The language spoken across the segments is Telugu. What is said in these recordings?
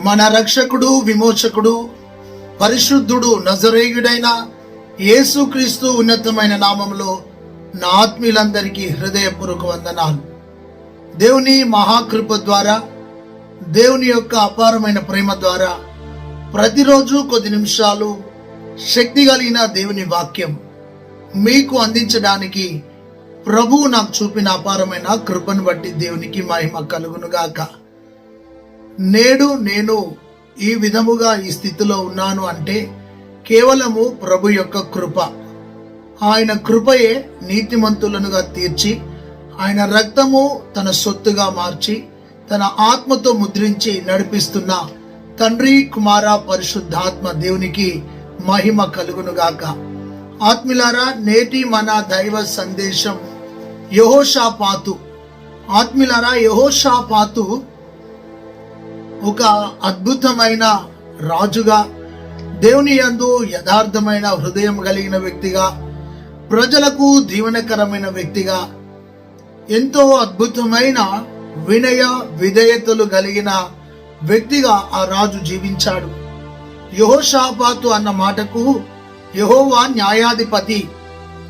మన రక్షకుడు, విమోచకుడు, పరిశుద్ధుడు, నజరేయుడైన యేసుక్రీస్తు ఉన్నతమైన నామములో నా ఆత్మీయులందరికీ హృదయపూర్వక వందనాలు. దేవుని మహాకృప ద్వారా, దేవుని యొక్క అపారమైన ప్రేమ ద్వారా ప్రతిరోజు కొద్ది నిమిషాలు శక్తి కలిగిన దేవుని వాక్యం మీకు అందించడానికి ప్రభువు నాకు చూపిన అపారమైన కృపను బట్టి దేవునికి మహిమ కలుగునుగాక. నేడు నేను ఈ విధముగా ఈ స్థితిలో ఉన్నాను అంటే కేవలము ప్రభు యొక్క కృప. ఆయన కృపయే నీతిమంతులనుగా తీర్చి, ఆయన రక్తము తన సొత్తుగా మార్చి, తన ఆత్మతో ముద్రించి నడిపిస్తున్న తండ్రి, కుమార, పరిశుద్ధాత్మ దేవునికి మహిమ కలుగునుగాక. ఆత్మీయులారా, నేటి మన దైవ సందేశం యెహోషాపాతు. ఆత్మీయులారా, యెహోషాపాతు ఒక అద్భుతమైన రాజుగా, దేవుని యందు యథార్థమైన హృదయం కలిగిన వ్యక్తిగా, ప్రజలకు దీవెనకరమైన వ్యక్తిగా, ఎంతో అద్భుతమైన వినయ విధేయతలు కలిగిన వ్యక్తిగా ఆ రాజు జీవించాడు. యెహోషాపాతు అన్న మాటకు యెహోవా న్యాయాధిపతి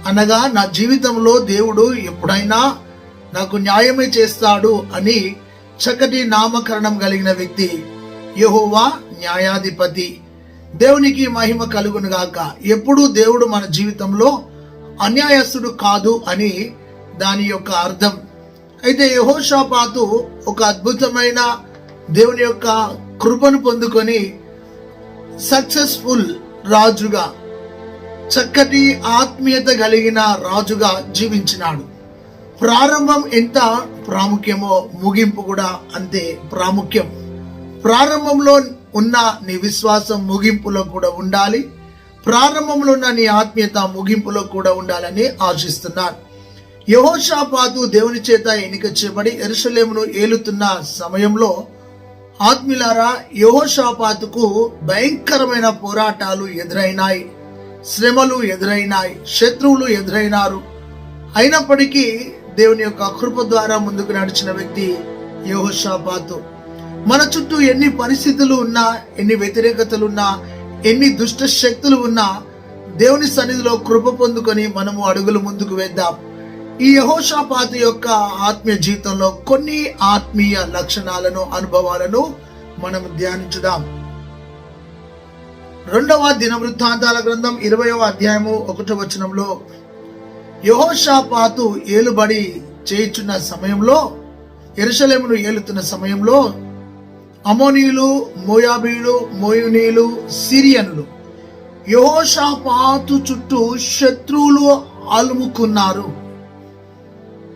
అనగా, నా జీవితంలో దేవుడు ఎప్పుడైనా నాకు న్యాయమే చేస్తాడు అని చక్కటి నామకరణం కలిగిన వ్యక్తి యెహోవా న్యాయాధిపతి. దేవునికి మహిమ కలుగును గాక. ఎప్పుడు దేవుడు మన జీవితంలో అన్యాయస్తుడు కాదు అని దాని యొక్క అర్థం. అయితే యెహోషాపాతు ఒక అద్భుతమైన దేవుని యొక్క కృపను పొందుకొని సక్సెస్ఫుల్ రాజుగా, చక్కటి ఆత్మీయత కలిగిన రాజుగా జీవించినాడు. ప్రారంభం ఎంత ప్రాముఖ్యమో ముగింపు కూడా అంతే ప్రాముఖ్యం. ప్రారంభంలో ఉన్న నీ విశ్వాసం ముగింపులో కూడా ఉండాలి. ప్రారంభంలో ఉన్న నీ ఆత్మీయత ముగింపులో కూడా ఉండాలని ఆశిస్తున్నాను. యెహోషాపాతు దేవుని చేత ఎన్నిక చేయబడి యెరూషలేమును ఏలుతున్న సమయంలో ఆత్మీయులారా, యెహోషాపాతుకు భయంకరమైన పోరాటాలు ఎదురైనాయి, శ్రమలు ఎదురైనాయి, శత్రువులు ఎదురైనారు. అయినప్పటికీ దేవుని యొక్క కృప ద్వారా ముందుకు నడిచిన వ్యక్తి యెహోషాపాతు. మన చుట్టూ ఎన్ని పరిస్థితులు ఉన్నా, ఎన్ని వ్యతిరేకతలు ఉన్నా, ఎన్ని దుష్ట శక్తులు ఉన్నా, దేవుని సన్నిధిలో కృప పొందుకొని మనము అడుగులు ముందుకు వేద్దాం. ఈ యెహోషాపాతు యొక్క ఆత్మీయ జీవితంలో కొన్ని ఆత్మీయ లక్షణాలను, అనుభవాలను మనం ధ్యానించుదాం. 2వ దినవృత్తాంతాల గ్రంథం 20వ అధ్యాయము 1వ వచనంలో, యెహోషాపాతు ఏలుబడి చేయుచున్న సమయంలో, యెరూషలేమును ఏలుతున్న సమయంలో అమోనీయులు, మోయాబీయులు, మోయునీయులు, సిరియనులు యెహోషాపాతు చుట్టూ శత్రువులు అలుముకున్నారు.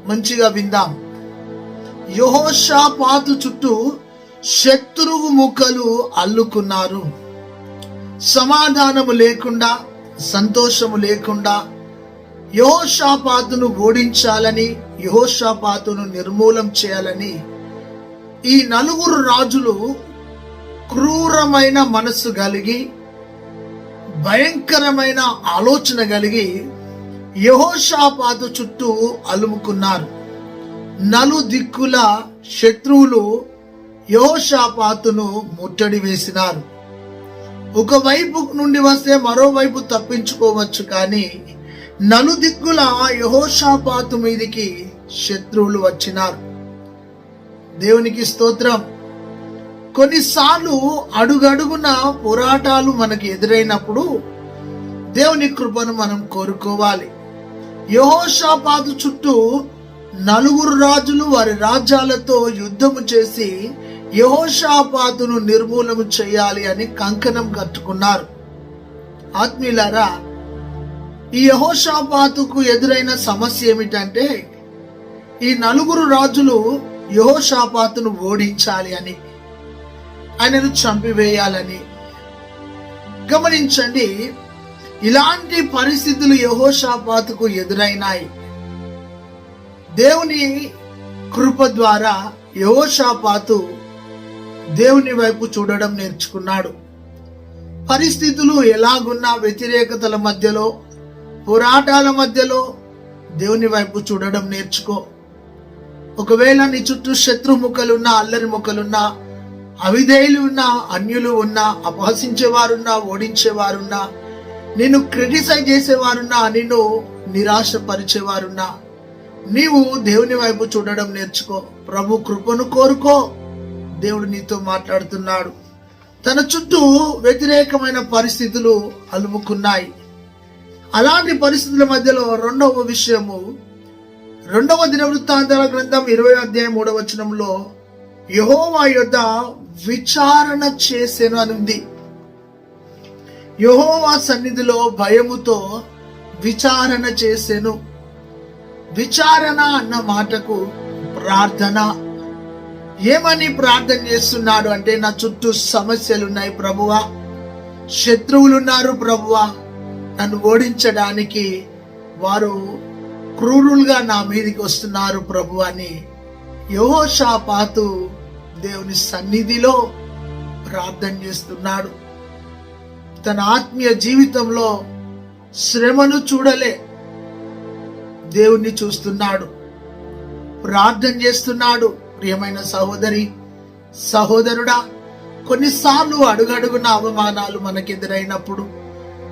మంచిగా విందాం. యెహోషాపాతు చుట్టూ శత్రువు ముఖలు అల్లుకున్నారు. సమాధానము లేకుండా, సంతోషము లేకుండా యెహోషాపాతును ఓడించాలని, యెహోషాపాతును నిర్మూలం చేయాలని ఈ నలుగురు రాజులు క్రూరమైన మనస్సు కలిగి, భయంకరమైన ఆలోచన కలిగి యెహోషాపాతు చుట్టూ అలుముకున్నారు. నలుదిక్కుల శత్రువులు యెహోషాపాతును ముట్టడి వేసినారు. ఒకవైపు నుండి వస్తే మరోవైపు తప్పించుకోవచ్చు, కానీ నలుదిక్కుల యెహోషాపాతు మీదికి శత్రువులు వచ్చినారు. దేవునికి స్తోత్రం. కొన్నిసార్లు అడుగడుగున పోరాటాలు మనకి ఎదురైనప్పుడు దేవుని కృపను మనం కోరుకోవాలి. యెహోషాపాతు చుట్టూ నలుగురు రాజులు వారి రాజ్యాలతో యుద్ధము చేసి యెహోషాపాతును నిర్మూలన చేయాలి అని కంకణం కట్టుకున్నారు. ఆత్మీయులారా, ఈ యెహోషాపాతుకు ఎదురైన సమస్య ఏమిటంటే, ఈ నలుగురు రాజులు యెహోషాపాతును ఓడించాలి అని, ఆయనను చంపివేయాలని. గమనించండి, ఇలాంటి పరిస్థితులు యెహోషాపాతుకు ఎదురైనాయి. దేవుని కృప ద్వారా యెహోషాపాతు దేవుని వైపు చూడడం నేర్చుకున్నాడు. పరిస్థితులు ఎలాగున్నా, వ్యతిరేకతల మధ్యలో, పోరాటాల మధ్యలో దేవుని వైపు చూడడం నేర్చుకో. ఒకవేళ నీ చుట్టూ శత్రు ముఖలున్నా, అల్లరి ముఖలున్నా, అవిధేయులు ఉన్నా, అన్యులు ఉన్నా, అపహసించేవారున్నా, ఓడించేవారున్నా, నిన్ను క్రిటిసైజ్ చేసేవారున్నా, నిన్ను నిరాశపరిచేవారున్నా, నీవు దేవుని వైపు చూడడం నేర్చుకో. ప్రభు కృపను కోరుకో. దేవుడు నీతో మాట్లాడుతున్నాడు. తన చుట్టూ వ్యతిరేకమైన పరిస్థితులు అలుముకున్నాయి. అలాంటి పరిస్థితుల మధ్యలో రెండవ విషయము, 2వ దినవృత్తాంతాల గ్రంథం 20వ అధ్యాయం 3వ వచనంలో యెహోవా యొద్ద విచారణ చేసెను అని ఉంది. యెహోవా సన్నిధిలో భయముతో విచారణ చేసెను. విచారణ అన్న మాటకు ప్రార్థన. ఏమని ప్రార్థన చేస్తున్నాడు అంటే, నా చుట్టూ సమస్యలు ఉన్నాయి ప్రభువా, శత్రువులు ఉన్నారు ప్రభువా, నన్ను ఓడించడానికి వారు క్రూరులుగా నా మీదికి వస్తున్నారు ప్రభు అని యెహోషాపాతు దేవుని సన్నిధిలో ప్రార్థన చేస్తున్నాడు. తన ఆత్మీయ జీవితంలో శ్రమను చూడలే, దేవుణ్ణి చూస్తున్నాడు, ప్రార్థన చేస్తున్నాడు. ప్రియమైన సహోదరి, సహోదరుడా, కొన్నిసార్లు అడుగడుగున అవమానాలు మనకెదురైనప్పుడు,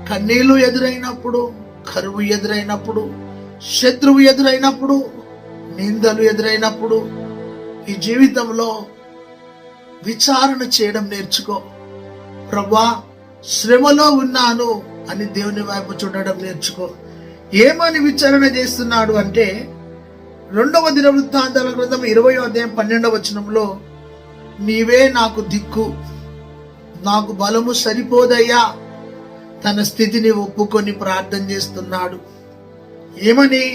కన్నీళ్లు ఎదురైనప్పుడు, కరువు ఎదురైనప్పుడు, శత్రువు ఎదురైనప్పుడు, నిందలు ఎదురైనప్పుడు, ఈ జీవితంలో విచారణ చేయడం నేర్చుకో. ప్రభువా, శ్రమలో ఉన్నాను అని దేవుని వైపు చూడడం నేర్చుకో. ఏమని విచారణ చేస్తున్నాడు అంటే, 2వ దినవృత్తాంతాల గ్రంథం 20వ అధ్యాయం 12వ వచనంలో, నీవే నాకు దిక్కు, నాకు బలము సరిపోదయ్యా. తన స్థితిని ఒప్పుకొని ప్రార్థన చేస్తున్నాడు. ఏమని?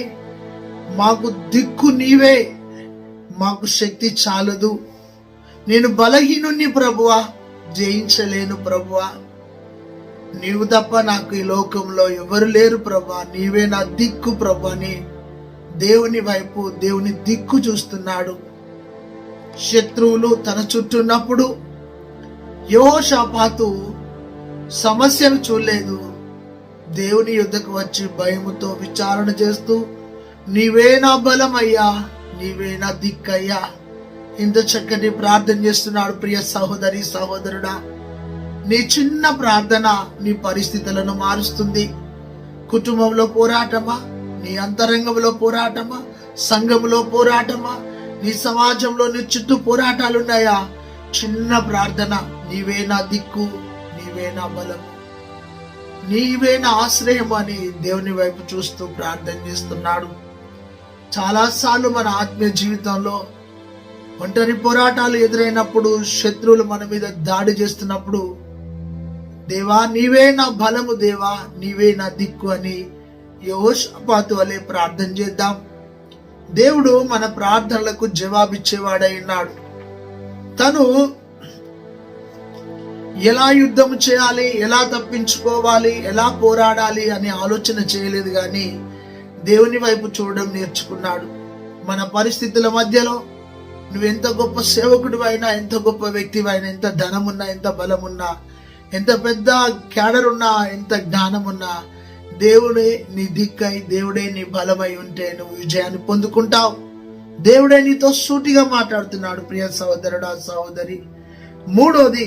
మాకు దిక్కు నీవే, మాకు శక్తి చాలదు, నేను బలహీనుణ్ణి ప్రభువా, జయించలేను ప్రభువా, నీవు తప్ప నాకు ఈ లోకంలో ఎవరు లేరు ప్రభువా, నీవే నా దిక్కు ప్రభువా అని దేవుని వైపు, దేవుని దిక్కు చూస్తున్నాడు. శత్రువులు తన చుట్టూ ఉన్నప్పుడు యెహోషాపాతు సమస్యను చూడలేదు. దేవుని యుద్ధకు వచ్చి భయముతో విచారణ చేస్తూ, నీవే నా బలమయ్యా, నీవే నా దిక్కయ్యా. ఇంత చక్కటి ప్రార్థన చేస్తున్నాడు. ప్రియ సహోదరి, సహోదరుడా, నీ చిన్న ప్రార్థన నీ పరిస్థితులను మారుస్తుంది. కుటుంబంలో పోరాటమా, నీ అంతరంగంలో పోరాటమా, సంఘంలో పోరాటమా, నీ సమాజంలో నీ చుట్టూ పోరాటాలున్నాయా? చిన్న ప్రార్థన, నీవే నా దిక్కు, నీవే నా బలము, నీవే నా ఆశ్రయం అని దేవుని వైపు చూస్తూ ప్రార్థన చేస్తున్నాడు. చాలాసార్లు మన ఆత్మీయ జీవితంలో ఒంటరి పోరాటాలు ఎదురైనప్పుడు, శత్రువులు మన మీద దాడి చేస్తున్నప్పుడు, దేవా నీవే నా బలము, దేవా నీవే నా దిక్కు అని యెహోషాపాతు వలె ప్రార్థన చేద్దాం. దేవుడు మన ప్రార్థనలకు జవాబిచ్చేవాడై ఉన్నాడు. తను ఎలా యుద్ధం చేయాలి, ఎలా తప్పించుకోవాలి, ఎలా పోరాడాలి అనే ఆలోచన చేయలేదు, కానీ దేవుని వైపు చూడడం నేర్చుకున్నాడు. మన పరిస్థితుల మధ్యలో నువ్వెంత గొప్ప సేవకుడివైనా, ఎంత గొప్ప వ్యక్తివైనా, ఎంత ధనమున్నా, ఎంత బలమున్నా, ఎంత పెద్ద క్యాడర్ ఉన్నా, ఎంత జ్ఞానమున్నా, దేవుడే నీ దిక్కై, దేవుడే నీ బలమై ఉంటే నువ్వు విజయాన్ని పొందుకుంటావు. దేవుడే నీతో సూటిగా మాట్లాడుతున్నాడు. ప్రియ సహోదరుడా, సహోదరి. మూడోది,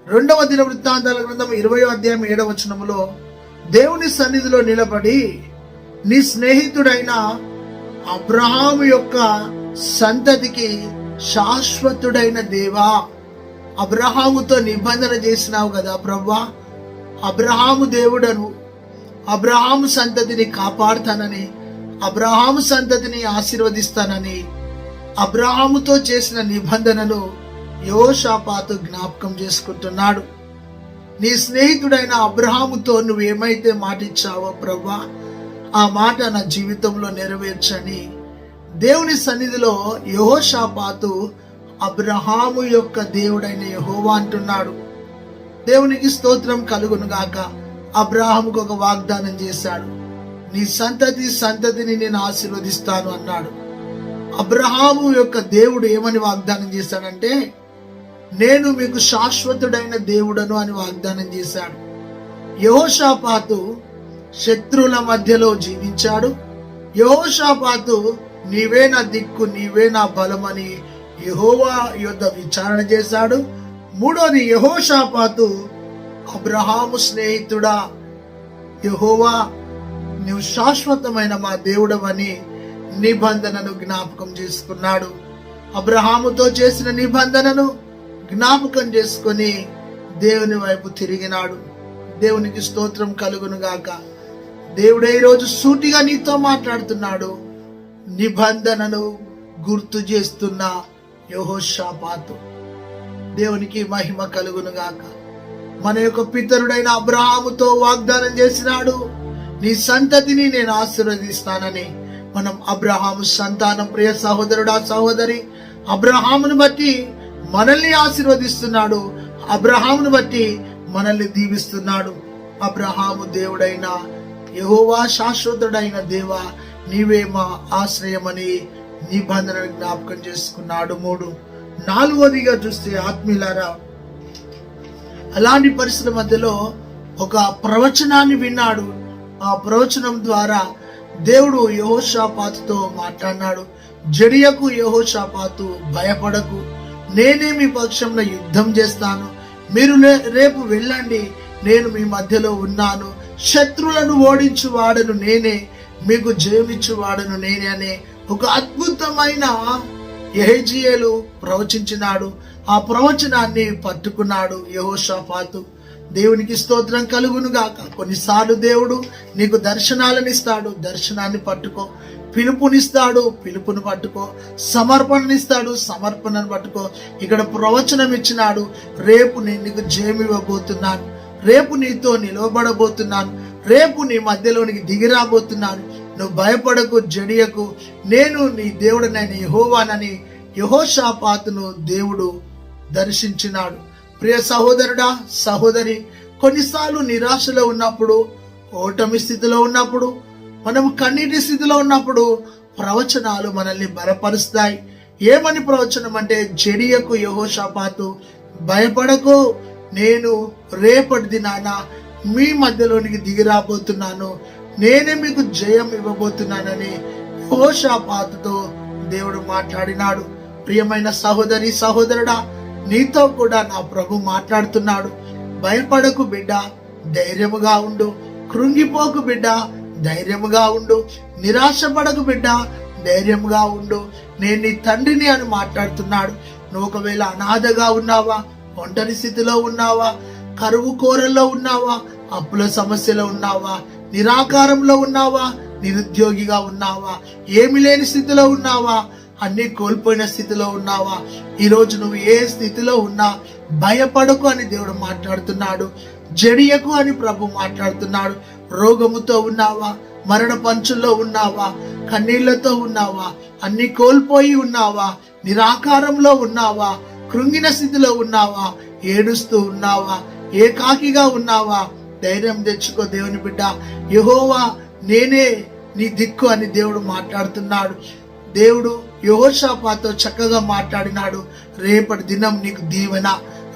2వ దినవృత్తాంతాల గ్రంథం 20వ అధ్యాయం 7వ వచనములో, దేవుని సన్నిధిలో నిలబడి నీ స్నేహితుడైన అబ్రహాము యొక్క సంతతికి శాశ్వతుడైన దేవా, అబ్రహాముతో నిబంధన చేసినావు కదా ప్రభువా, అబ్రహాము దేవుడను, అబ్రహాము సంతతిని కాపాడుతానని, అబ్రహాము సంతతిని ఆశీర్వదిస్తానని అబ్రహాముతో చేసిన నిబంధనను యెహోషాపాతు జ్ఞాపకం చేసుకుంటున్నాడు. నీ స్నేహితుడైన అబ్రహాముతో నువ్వేమైతే మాట ఇచ్చావో ప్రభువా, ఆ మాట నా జీవితంలో నెరవేర్చని దేవుని సన్నిధిలో యెహోషాపాతు అబ్రహాము యొక్క దేవుడైన యెహోవా అంటున్నాడు. దేవునికి స్తోత్రం కలుగును గాక. అబ్రహాముకు ఒక వాగ్దానం చేశాడు, నీ సంతతిని నేను ఆశీర్వదిస్తాను అన్నాడు. అబ్రహాము యొక్క దేవుడు ఏమని వాగ్దానం చేశాడంటే, నేను మీకు శాశ్వతుడైన దేవుడను అని వాగ్దానం చేశాడు. యెహోషాపాతు శత్రువుల మధ్యలో జీవించాడు. యెహోషాపాతు నీవే నా దిక్కు, నీవే నా బలమని యెహోవా యొద్ద విచారణ చేశాడు. మూడోది, యెహోషాపాతు అబ్రహాము స్నేహితుడా, యెహోవా నీవు శాశ్వతమైన మా దేవుడవని నిబంధనను జ్ఞాపకం చేసుకున్నాడు. అబ్రహాముతో చేసిన నిబంధనను జ్ఞాపకం చేసుకొని దేవుని వైపు తిరిగినాడు. దేవునికి స్తోత్రం కలుగును గాక. దేవుడే ఈరోజు సూటిగా నీతో మాట్లాడుతున్నాడు. నిబంధనను గుర్తు చేస్తున్న యెహోషాపాతు, దేవునికి మహిమ కలుగును గాక. మన యొక్క పితరుడైన అబ్రహాముతో వాగ్దానం చేసినాడు, నీ సంతతిని నేను ఆశీర్వదిస్తానని. మనం అబ్రహాము సంతానం. ప్రియ సహోదరుడా, సహోదరి, అబ్రహామును బట్టి మనల్ని ఆశీర్వదిస్తున్నాడు. అబ్రహామును బట్టి మనల్ని దీవిస్తున్నాడు. అబ్రహాము దేవుడైన యెహోవా, శాశ్వతుడైన దేవా, నీవే మా ఆశ్రయమని నిబంధనను జ్ఞాపకం చేసుకున్నాడు. 3. 4వదిగా చూస్తే ఆత్మీయులారా, అలాంటి పరిస్థితుల మధ్యలో ఒక ప్రవచనాన్ని విన్నాడు. ఆ ప్రవచనం ద్వారా దేవుడు యెహోషాపాతుతో మాట్లాడినాడు. జడియకు యెహోషాపాతు, భయపడకు, నేనే మీ పక్షంలో యుద్ధం చేస్తాను. మీరు రేపు వెళ్ళండి, నేను మీ మధ్యలో ఉన్నాను. శత్రువులను ఓడించువాడను నేనే, మీకు జయమిచ్చువాడను నేనే అనే ఒక అద్భుతమైన యెహెజీయేలు ప్రవచించినాడు. ఆ ప్రవచనాన్ని పట్టుకున్నాడు యెహోషాపాతు. దేవునికి స్తోత్రం కలుగును గాక. కొన్నిసార్లు దేవుడు నీకు దర్శనాలను ఇస్తాడు, దర్శనాన్ని పట్టుకో. పిలుపునిస్తాడు, పిలుపుని పట్టుకో. సమర్పణనిస్తాడు, సమర్పణను పట్టుకో. ఇక్కడ ప్రవచనం ఇచ్చినాడు, రేపు నేను నీకు జయం ఇవ్వబోతున్నాను, రేపు నీతో నిలవబడబోతున్నాను, రేపు నీ మధ్యలోనికి దిగిరాబోతున్నాను, నువ్వు భయపడకు, జడియకు, నేను నీ దేవుడనైన యెహోవానని యెహోషాపాతును దేవుడు దర్శించినాడు. ప్రియ సహోదరుడా, సహోదరి, కొన్నిసార్లు నిరాశలో ఉన్నప్పుడు, ఓటమి స్థితిలో ఉన్నప్పుడు, మనం కన్నీటి స్థితిలో ఉన్నప్పుడు ప్రవచనాలు మనల్ని బలపరుస్తాయి. ఏమని ప్రవచనం అంటే, జడియకు యెహోషాపాతు, భయపడకు, నేను రేపటి దినాన మీ మధ్యలోనికి దిగిరాబోతున్నాను, నేనే మీకు జయం ఇవ్వబోతున్నానని యెహోషాపాతుతో దేవుడు మాట్లాడినాడు. ప్రియమైన సహోదరి, సహోదరుడా, నీతో కూడా నా ప్రభు మాట్లాడుతున్నాడు. భయపడకు బిడ్డ, ధైర్యముగా ఉండు. కృంగిపోకు బిడ్డ, ధైర్యముగా ఉండు. నిరాశపడకు బిడ్డ, ధైర్యముగా ఉండు. నేను నీ తండ్రిని అని మాట్లాడుతున్నాడు. నువ్వు ఒకవేళ అనాథగా ఉన్నావా, ఒంటరి స్థితిలో ఉన్నావా, కరువు కోరల్లో ఉన్నావా, అప్పుల సమస్యలో ఉన్నావా, నిరాకారంలో ఉన్నావా, నిరుద్యోగిగా ఉన్నావా, ఏమి లేని స్థితిలో ఉన్నావా, అన్ని కోల్పోయిన స్థితిలో ఉన్నావా, ఈరోజు నువ్వు ఏ స్థితిలో ఉన్నా భయపడకు అని దేవుడు మాట్లాడుతున్నాడు. జడియకు అని ప్రభు మాట్లాడుతున్నాడు. రోగముతో ఉన్నావా, మరణ పంచుల్లో ఉన్నావా, కన్నీళ్లతో ఉన్నావా, అన్ని కోల్పోయి ఉన్నావా, నిరాకారంలో ఉన్నావా, కృంగిన స్థితిలో ఉన్నావా, ఏడుస్తూ ఉన్నావా, ఏకాకిగా ఉన్నావా, ధైర్యం తెచ్చుకో దేవుని బిడ్డ. యెహోవా నేనే నీ దిక్కు అని దేవుడు మాట్లాడుతున్నాడు. దేవుడు యెహోషాపాతుతో చక్కగా మాట్లాడినాడు. రేపటి దినం నీకు దీవెన,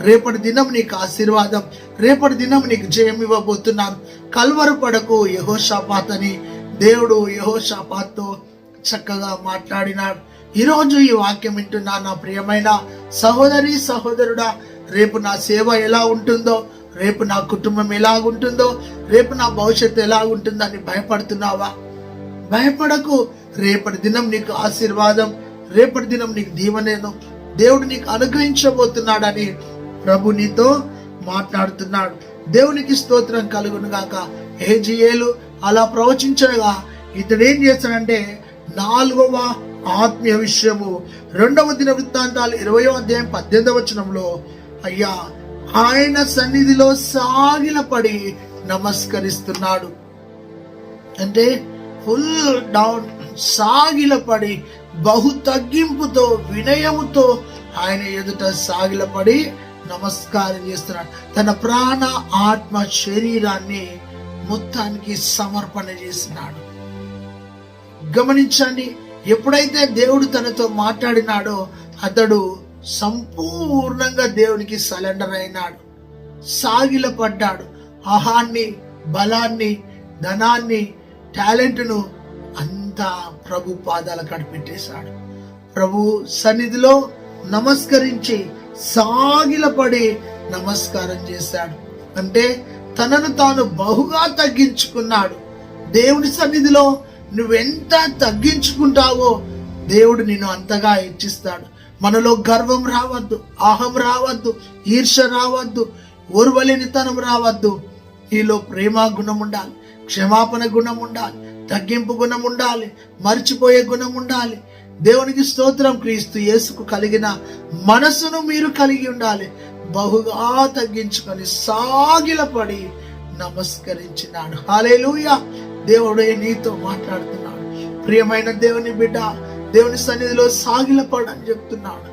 రేపటి దినం నీకు ఆశీర్వాదం, రేపటి దినం నీకు జయం ఇవ్వబోతున్నాను, కలవరపడకు యెహోషాపాతు అని దేవుడు యెహోషాపాతుతో చక్కగా మాట్లాడినాడు. ఈరోజు ఈ వాక్యం వింటున్నా నా ప్రియమైన సహోదరి, సహోదరుడా, రేపు నా సేవ ఎలా ఉంటుందో, రేపు నా కుటుంబం ఎలాగుంటుందో, రేపు నా భవిష్యత్తు ఎలాగుంటుందో అని భయపడుతున్నావా? భయపడకు. రేపటి దినం నీకు ఆశీర్వాదం, రేపటి దినం నీకు దీవెనను దేవుడు నీకు అనుగ్రహించబోతున్నాడని ప్రభు నీతో మాట్లాడుతున్నాడు. దేవునికి స్తోత్రం కలుగును గాక. యెహెజీయేలు అలా ప్రవచించగా ఇతడు ఏం చేస్తాడంటే, 4వ ఆత్మీయ విషయము 2వ దినవృత్తాంతాలు 20వ అధ్యాయం 18వ వచనంలో, అయ్యా ఆయన సన్నిధిలో సాగిలపడి నమస్కరిస్తున్నాడు. అంటే ఫుల్ డౌన్, సాగిలపడి బహు తగ్గింపుతో వినయముతో ఆయన ఎదుట సాగిలపడి నమస్కారం చేస్తున్నాడు. తన ప్రాణ, ఆత్మ, శరీరాన్ని మొత్తానికి సమర్పణ చేసినాడు. గమనించండి, ఎప్పుడైతే దేవుడు తనతో మాట్లాడినాడో అతడు సంపూర్ణంగా దేవునికి సరెండర్ అయినాడు, సాగిలపడ్డాడు. అహాన్ని, బలాన్ని, ధనాన్ని, టాలెంట్ను అంతా ప్రభు పాదాల కడిపెట్టేశాడు. ప్రభు సన్నిధిలో నమస్కరించి సాగిలపడి నమస్కారం చేశాడు. అంటే తనను తాను బహుగా తగ్గించుకున్నాడు. దేవుని సన్నిధిలో నువ్వెంత తగ్గించుకుంటావో దేవుడు నిన్ను అంతగా హెచ్చిస్తాడు. మనలో గర్వం రావద్దు, అహం రావద్దు, ఈర్ష రావద్దు, ఓర్వలేనితనం రావద్దు. నీలో ప్రేమ గుణం ఉండాలి, క్షమాపణ గుణం ఉండాలి, తగ్గింపు గుణం ఉండాలి, మర్చిపోయే గుణం ఉండాలి. దేవునికి స్తోత్రం. క్రీస్తు యేసుకు కలిగిన మనసును మీరు కలిగి ఉండాలి. బహుగా తగ్గించుకొని సాగిలపడి నమస్కరించినాడు. హల్లెలూయా. దేవుడే నీతో మాట్లాడుతున్నాడు. ప్రియమైన దేవుని బిడ్డ, దేవుని సన్నిధిలో సాగిలపడని చెప్తున్నాడు.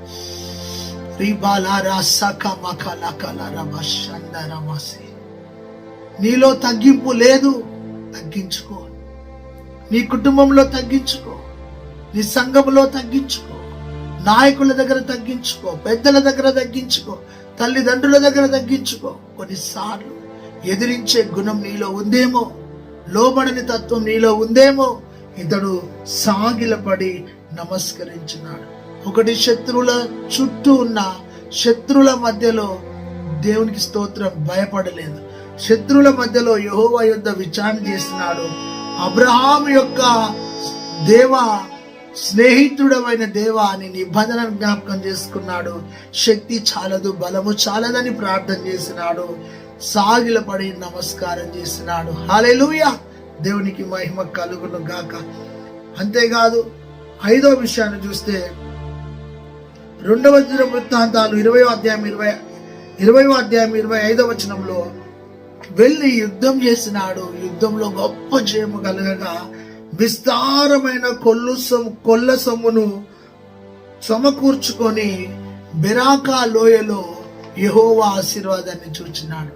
నీలో తగ్గింపు లేదు, తగ్గించుకో. నీ కుటుంబంలో తగ్గించుకో, నీ సంఘంలో తగ్గించుకో, నాయకుల దగ్గర తగ్గించుకో, పెద్దల దగ్గర తగ్గించుకో, తల్లిదండ్రుల దగ్గర తగ్గించుకో. కొన్నిసార్లు ఎదిరించే గుణం నీలో ఉందేమో, లోబడని తత్వం నీలో ఉందేమో. ఇతడు సాగిలపడి నమస్కరించినాడు. ఒకటి, శత్రువుల చుట్టూ ఉన్న శత్రువుల మధ్యలో దేవునికి స్తోత్రం భయపడలేదు. శత్రువుల మధ్యలో యెహోవా యుద్ధ విచారణ చేస్తున్నాడు. అబ్రహాము యొక్క దేవా, స్నేహితుడమైన దేవా అని నిబంధన జ్ఞాపకం చేసుకున్నాడు. శక్తి చాలదు, బలము చాలదని ప్రార్థన చేసినాడు. సాగిలపడి నమస్కారం చేసినాడు. హల్లెలూయా. దేవునికి మహిమ కలుగును గాక. అంతేకాదు, 5వ విషయాన్ని చూస్తే 2వ వృత్తాంతాలు 20వ అధ్యాయం 25వ వచనంలో వెళ్ళి యుద్ధం చేసినాడు. యుద్ధంలో గొప్ప జయము కలగగా విస్తారమైన కొల్ల సొమ్మును సమకూర్చుకొని బెరాకా లోయలో యెహోవా ఆశీర్వాదాన్ని చూచినాడు.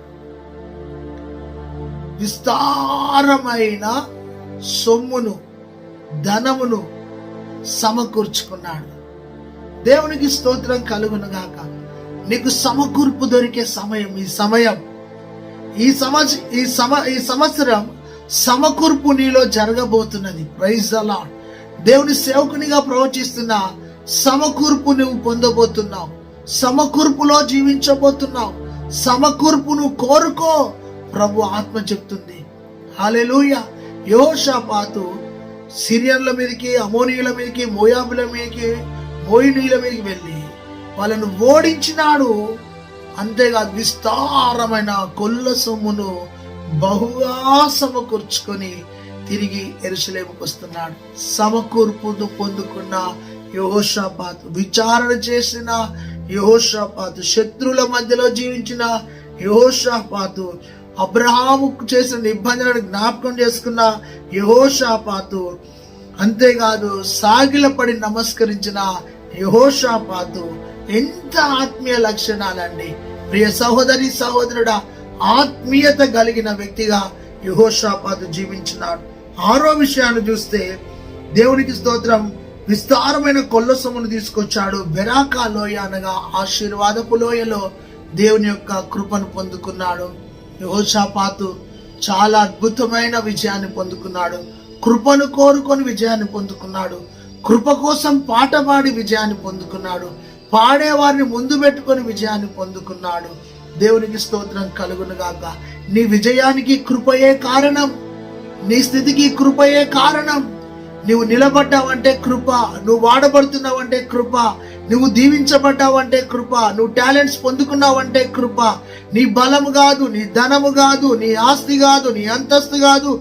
విస్తారమైన సొమ్మును, ధనమును సమకూర్చుకున్నాడు. దేవునికి స్తోత్రం కలుగును గాక. నీకు సమకూర్పు దొరికే సమయం ఈ సంవత్సరం సమకూర్పు నీలో జరగబోతున్నది. Praise the lord. దేవుని సేవకునిగా ప్రవచిస్తున్న సమకూర్పు నువ్వు పొందబోతున్నావు. సమకూర్పులో జీవించబోతున్నావు. సమకూర్పును కోరుకో, ప్రభు ఆత్మ చెప్తుంది. హల్లెలూయా. యెహోషాపాతు సిరియన్ల మీదకి, అమోనీయుల మీదకి, మోయాబుల మీదకి, మోయినీయుల మీదకి వెళ్ళి వాళ్ళను ఓడించినాడు. అంతేకాదు, విస్తారమైన కొల్ల సొమ్మును బహుగా సమకూర్చుకొని తిరిగి యెరూషలేముకు వస్తున్నాడు. సమకూర్పును పొందుకున్న యెహోషాపాతు, విచారణ చేసిన యెహోషాపాతు, శత్రువుల మధ్యలో జీవించిన యెహోషాపాతు, అబ్రహాము చేసిన నిబంధనను జ్ఞాపకం చేసుకున్న యెహోషాపాతు, అంతేకాదు సాగిలపడి నమస్కరించిన యెహోషాపాతు. ఎంత ఆత్మీయ లక్షణాలండి. ప్రియ సహోదరి సహోదరుడా, ఆత్మీయత కలిగిన వ్యక్తిగా యెహోషాపాతు జీవించినాడు. 6వ విషయాన్ని చూస్తే దేవునికి స్తోత్రం, విస్తారమైన కొల్ల సొమ్మును తీసుకొచ్చాడు. బెరాకా లోయ అనగా ఆశీర్వాదపు లోయలో దేవుని యొక్క కృపను పొందుకున్నాడు. యెహోషాపాతు చాలా అద్భుతమైన విజయాన్ని పొందుకున్నాడు. కృపను కోరుకొని విజయాన్ని పొందుకున్నాడు. కృప కోసం పాట పాడి విజయాన్ని పొందుకున్నాడు. పాడేవారిని ముందు పెట్టుకొని విజయాన్ని పొందుకున్నాడు. దేవునికి స్తోత్రం కలుగును గాక. నీ విజయానికి కృపయే కారణం. నీ స్థితికి కృపయే కారణం. నువ్వు నిలబడ్డావంటే కృప, నువ్వు వాడబడుతున్నావంటే కృప, నువ్వు దీవించబడ్డావంటే కృప, నువ్వు టాలెంట్స్ పొందుకున్నావంటే కృప. నీ బలము కాదు, నీ ధనము కాదు, నీ ఆస్తి కాదు, నీ అంతస్తు కాదు.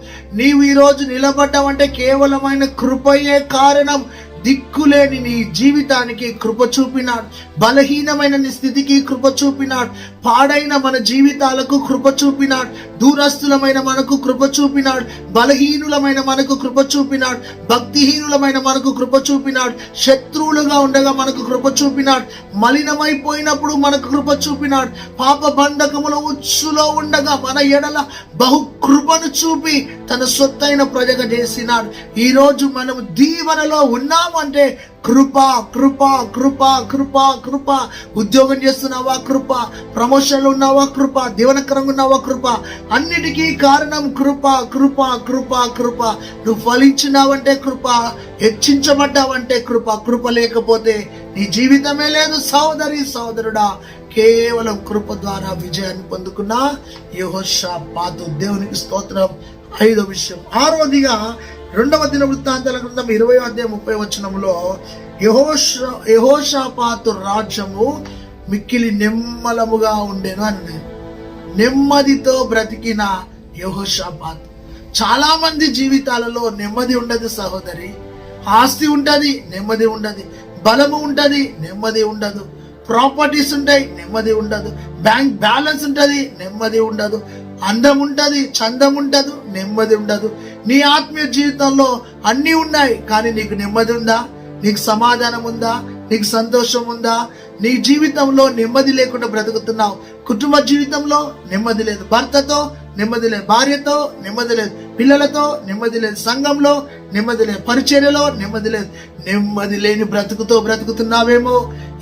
నీవు ఈరోజు నిలబడ్డావంటే కేవలమైన కృపయే కారణం. దిక్కులేని నీ జీవితానికి కృప చూపినాడు. బలహీనమైన నీ స్థితికి కృప చూపినాడు. పాడైన మన జీవితాలకు కృప చూపినాడు. దూరస్తులమైన మనకు కృప చూపినాడు. బలహీనులమైన మనకు కృప చూపినాడు. భక్తిహీనులమైన మనకు కృప చూపినాడు. శత్రువులుగా ఉండగా మనకు కృప చూపినాడు. మలినమైపోయినప్పుడు మనకు కృప చూపినాడు. పాప బంధకముల ఉచ్చులో ఉండగా మన ఎడల బహు కృపను చూపి తన సొత్తైన ప్రజగా చేసినాడు. ఈ రోజు మనం దీవెనలో ఉన్నాము అంటే కృప కృప కృప కృప కృప. ఉద్యోగం చేస్తున్నావా? కృప. ప్రమోషన్లు ఉన్నావా? కృప. దీవెనకరంగా ఉన్నావా? కృప. అన్నిటికీ కారణం కృప కృప కృప కృప. నువ్వు ఫలించినావంటే కృప, హెచ్చించబడ్డావంటే కృప. కృప లేకపోతే నీ జీవితమే లేదు. సహోదరి సహోదరుడా, కేవలం కృప ద్వారా విజయాన్ని పొందుకున్న యెహోషాపాతు. దేవునికి స్తోత్రం. 5వ విషయం, 6వదిగా 2వ దినవృత్తాంతాల గ్రంథం 20వ అధ్యాయం 30వ వచనంలో యెహోషాపాతు రాజ్యము మిక్కిలి నెమ్మలముగా ఉండెను అని. నెమ్మదితో బ్రతికిన యెహోషాపాతు. చాలా మంది జీవితాలలో నెమ్మది ఉండదు సహోదరి. ఆస్తి ఉంటది, నెమ్మది ఉండదు. బలము ఉంటది, నెమ్మది ఉండదు. ప్రాపర్టీస్ ఉంటాయి, నెమ్మది ఉండదు. బ్యాంక్ బ్యాలెన్స్ ఉంటది, నెమ్మది ఉండదు. అందం ఉంటది, చందం ఉండదు, నెమ్మది ఉండదు. నీ ఆత్మీయ జీవితంలో అన్నీ ఉన్నాయి, కానీ నీకు నెమ్మది ఉందా? నీకు సమాధానం ఉందా? నీకు సంతోషం ఉందా? నీ జీవితంలో నెమ్మది లేకుండా బ్రతుకుతున్నావు. కుటుంబ జీవితంలో నెమ్మది లేదు, భర్తతో నెమ్మది లేదు, భార్యతో నెమ్మది లేదు, పిల్లలతో నెమ్మది లేదు, సంఘంలో నెమ్మది లేదు, పరిచర్యలో నెమ్మది లేదు. నెమ్మది లేని బ్రతుకుతో బ్రతుకుతున్నావేమో.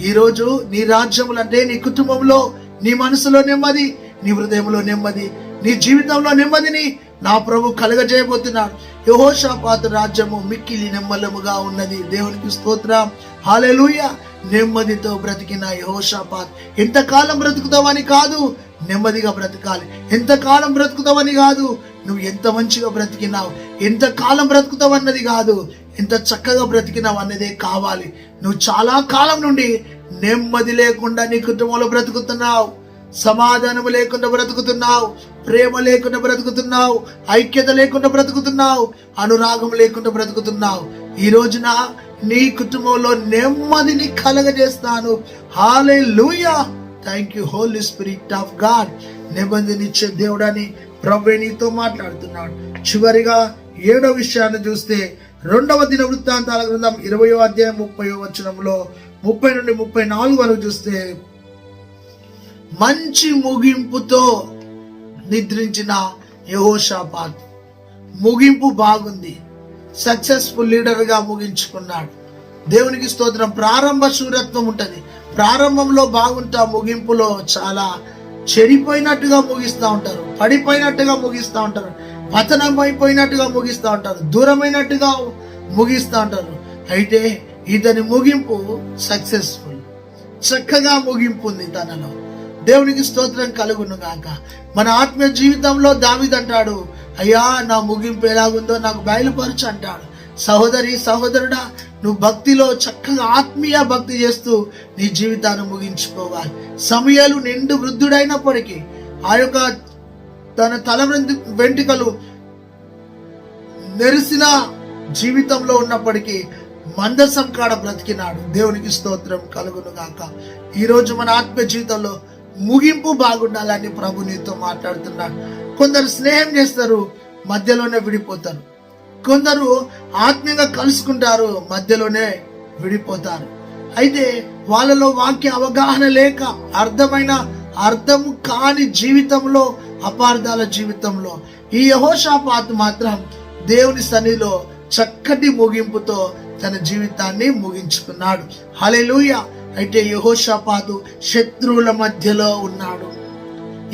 ఈరోజు నీ రాజ్యములు అంటే నీ కుటుంబంలో, నీ మనసులో నెమ్మది, నీ హృదయంలో నెమ్మది, నీ జీవితంలో నెమ్మదిని నా ప్రభు కలగజేయబోతున్నాడు. యెహోషాపాతు రాజ్యము మిక్కిలి నెమ్మలముగా ఉన్నది. దేవునికి స్తోత్రం. హల్లెలూయా. నెమ్మదితో బ్రతికిన యెహోషాపాతు. ఎంతకాలం బ్రతుకుతావని కాదు, నెమ్మదిగా బ్రతకాలి. ఎంతకాలం బ్రతుకుతావని కాదు, నువ్వు ఎంత మంచిగా బ్రతికినావు, ఎంతకాలం బ్రతుకుతావు అన్నది కాదు, ఎంత చక్కగా బ్రతికినావు అన్నదే కావాలి. నువ్వు చాలా కాలం నుండి నెమ్మది లేకుండా నీ కుటుంబంలో బ్రతుకుతున్నావు, సమాధానం లేకుండా బ్రతుకుతున్నావు, ప్రేమ లేకుండా బ్రతుకుతున్నావు, ఐక్యత లేకుండా బ్రతుకుతున్నావు, అనురాగం లేకుండా బ్రతుకుతున్నావు. ఈ రోజున నీ కుటుంబంలో నెమ్మదిని కలగజేస్తాను. Hallelujah. Thank you holy spirit of God. నెమ్మదినిచ్చే దేవుడని ప్రభువే నీతో మాట్లాడుతున్నాడు. చివరిగా 7వ విషయాన్ని చూస్తే 2వ దినవృత్తాంతాల గ్రంథం 20వ అధ్యాయం 30వ వచనంలో 30 నుండి 34 వరకు చూస్తే, మంచి ముగింపుతో నిద్రించిన యెహోషాపాతు. ముగింపు బాగుంది. సక్సెస్ఫుల్ లీడర్ గా ముగించుకున్నాడు. దేవునికి స్తోత్రం. ప్రారంభ శూరత్వం ఉంటది. ప్రారంభంలో బాగుంటా, ముగింపులో చాలా చెడిపోయినట్టుగా ముగిస్తూ ఉంటారు, పడిపోయినట్టుగా ముగిస్తూ ఉంటారు, పతనం అయిపోయినట్టుగా ముగిస్తూ ఉంటారు, దూరమైనట్టుగా ముగిస్తూ ఉంటారు. అయితే ఇతని ముగింపు సక్సెస్ఫుల్, చక్కగా ముగింపు ఉంది తనలో. దేవునికి స్తోత్రం కలుగును గాక. మన ఆత్మీయ జీవితంలో దావీదు అంటాడు, అయ్యా నా ముగింపు ఎలాగుందో నాకు బయలుపరచు అంటాడు. సహోదరి సహోదరుడా, నువ్వు భక్తిలో చక్కగా ఆత్మీయ భక్తి చేస్తూ నీ జీవితాన్ని ముగించుకోవాలి. సమయాలు నిండు వృద్ధుడైనప్పటికీ ఆ యొక్క తన తల వెంట్రుకలు నెరిసిన జీవితంలో ఉన్నప్పటికీ మందసం కాడ బ్రతికినాడు. దేవునికి స్తోత్రం కలుగును గాక. ఈరోజు మన ఆత్మీయ జీవితంలో ముగింపు బాగుండాలని ప్రభు నీతో మాట్లాడుతున్నాడు. కొందరు స్నేహం చేస్తారు, మధ్యలోనే విడిపోతారు. కొందరు ఆత్మీయంగా కలుసుకుంటారు, మధ్యలోనే విడిపోతారు. అయితే వాళ్ళలో వాక్య అవగాహన లేక అర్థం కాని జీవితంలో, అపార్థాల జీవితంలో ఈ యెహోషాపాతు మాత్రం దేవుని సన్నిధిలో చక్కటి ముగింపుతో తన జీవితాన్ని ముగించుకున్నాడు. హల్లెలూయా. అయితే యెహోషాపాతు శత్రువుల మధ్యలో ఉన్నాడు.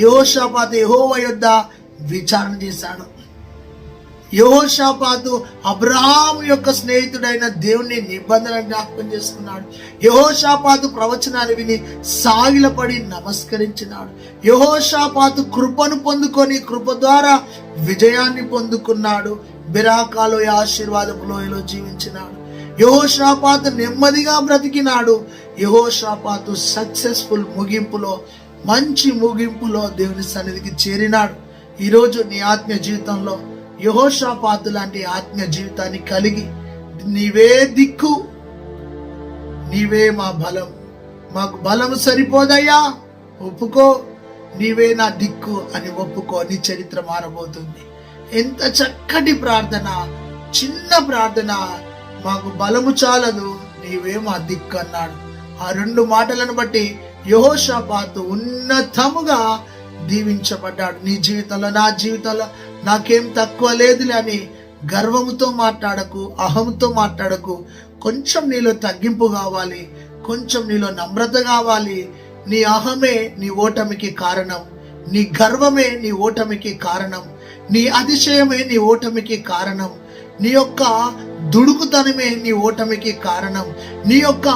యెహోషాపాతు యెహోవా యొద్ద విచారణ చేశాడు. యెహోషాపాతు అబ్రహాము యొక్క స్నేహితుడైన దేవుని నిబంధన జ్ఞాపకం చేసుకున్నాడు. యెహోషాపాతు ప్రవచనాన్ని విని సాగిలపడి నమస్కరించినాడు. యెహోషాపాతు కృపను పొందుకొని కృప ద్వారా విజయాన్ని పొందుకున్నాడు. బిరాకాలో ఆశీర్వాదపు లోయలో జీవించినాడు. యెహోషాపాతు నెమ్మదిగా బ్రతికినాడు. యెహోషాపాతు సక్సెస్ఫుల్ ముగింపులో, మంచి ముగింపులో దేవుని సన్నిధికి చేరినాడు. ఈరోజు నీ ఆత్మీయ జీవితంలో యెహోషాపాతు లాంటి ఆత్మీయ జీవితాన్ని కలిగి, నీవే దిక్కు, నీవే మా బలం, మాకు బలం సరిపోదయ్యా, ఒప్పుకో, నీవే నా దిక్కు అని ఒప్పుకో, నీ చరిత్ర మారబోతుంది. ఎంత చక్కటి ప్రార్థన, చిన్న ప్రార్థన. మాకు బలము చాలదు, నీవే మా దిక్కు అన్నాడు. ఆ 2 మాటలను బట్టి యెహోషాపాతు ఉన్నతముగా దీవించబడ్డాడు. నీ జీవితంలో, నా జీవితంలో నాకేం తక్కువ లేదులే అని గర్వముతో మాట్లాడకు, అహంతో మాట్లాడకు. కొంచెం నీలో తగ్గింపు కావాలి, కొంచెం నీలో నమ్రత కావాలి. నీ అహమే నీ ఓటమికి కారణం, నీ గర్వమే నీ ఓటమికి కారణం, నీ అతిశయమే నీ ఓటమికి కారణం, నీ యొక్క దుడుకుతనమే నీ ఓటమికి కారణం, నీ యొక్క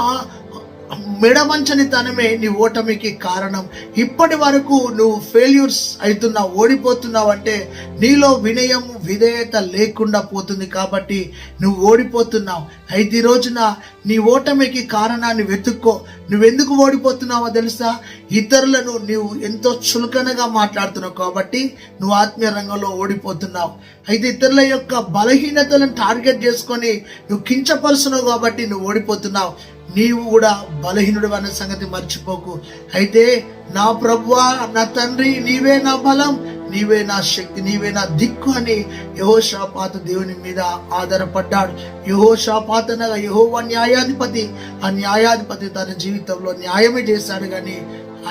మెడమంచని తనమే నీ ఓటమికి కారణం. ఇప్పటి వరకు నువ్వు ఫెయిల్యూర్స్ అవుతున్నావు, ఓడిపోతున్నావు అంటే నీలో వినయం విధేయత లేకుండా పోతుంది కాబట్టి నువ్వు ఓడిపోతున్నావు. అయితే ఈ రోజున నీ ఓటమికి కారణాన్ని వెతుక్కో. నువ్వెందుకు ఓడిపోతున్నావో తెలుసా? ఇతరులను నువ్వు ఎంతో చులకనగా మాట్లాడుతున్నావు కాబట్టి నువ్వు ఆత్మీయ రంగంలో ఓడిపోతున్నావు. అయితే ఇతరుల యొక్క బలహీనతలను టార్గెట్ చేసుకొని నువ్వు కించపరుస్తున్నావు కాబట్టి నువ్వు ఓడిపోతున్నావు. నీవు కూడా బలహీనుడు అన్న సంగతి మర్చిపోకు. అయితే నా ప్రభువా, నా తండ్రి, నీవే నా బలం, నీవే నా శక్తి, నీవే నా దిక్కు అని యెహోషాపాతు దేవుని మీద ఆధారపడ్డాడు. యెహోషాపాతు అనగా యెహోవా న్యాయాధిపతి. ఆ న్యాయాధిపతి తన జీవితంలో న్యాయమే చేశాడు కానీ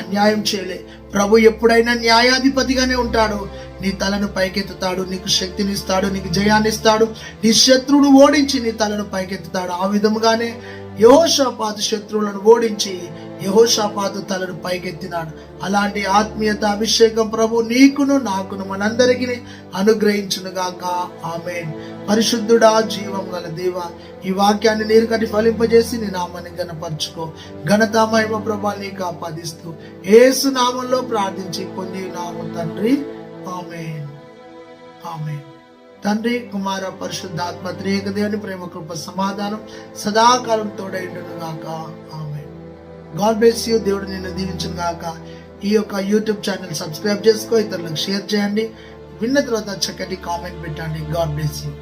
అన్యాయం చేయలే. ప్రభు ఎప్పుడైనా న్యాయాధిపతిగానే ఉంటాడు. నీ తలను పైకెత్తుతాడు, నీకు శక్తిని ఇస్తాడు, నీకు జయాన్ని ఇస్తాడు, నీ శత్రువును ఓడించి నీ తలను పైకెత్తుతాడు. ఆ విధముగానే యెహోషాపాతు శత్రువులను ఓడించి యెహోషాపాతు తలను పైకెత్తినాడు. అలాంటి ఆత్మీయత అభిషేకం ప్రభు నీకును నాకును మనందరికీ అనుగ్రహించును గాక. ఆమేన్. పరిశుద్ధుడా, జీవం గల దేవ, ఈ వాక్యాన్ని నీరు కట్టి ఫలింపజేసి నీ నామాన్ని ఘనపరచుకో. ఘనత మహిమ ప్రభావాన్ని నీకు ఆపాదిస్తూ యేసు నామంలో ప్రార్థించి పొంది నాము తండ్రి. ఆమేన్. ఆమేన్. తండ్రి, కుమార, పరిశుద్ధాత్మ త్రియేక దేవుని ప్రేమ, కృప, సమాధానం సదాకాలం తోడైండును గాక. ఆమేన్. God bless you. దేవుడు నిన్ను దీవించును గాక. ఈ యొక్క యూట్యూబ్ ఛానల్ సబ్స్క్రైబ్ చేసుకో, ఇతరులకు షేర్ చేయండి. విన్న తర్వాత చక్కటి కామెంట్ పెట్టండి. God bless you.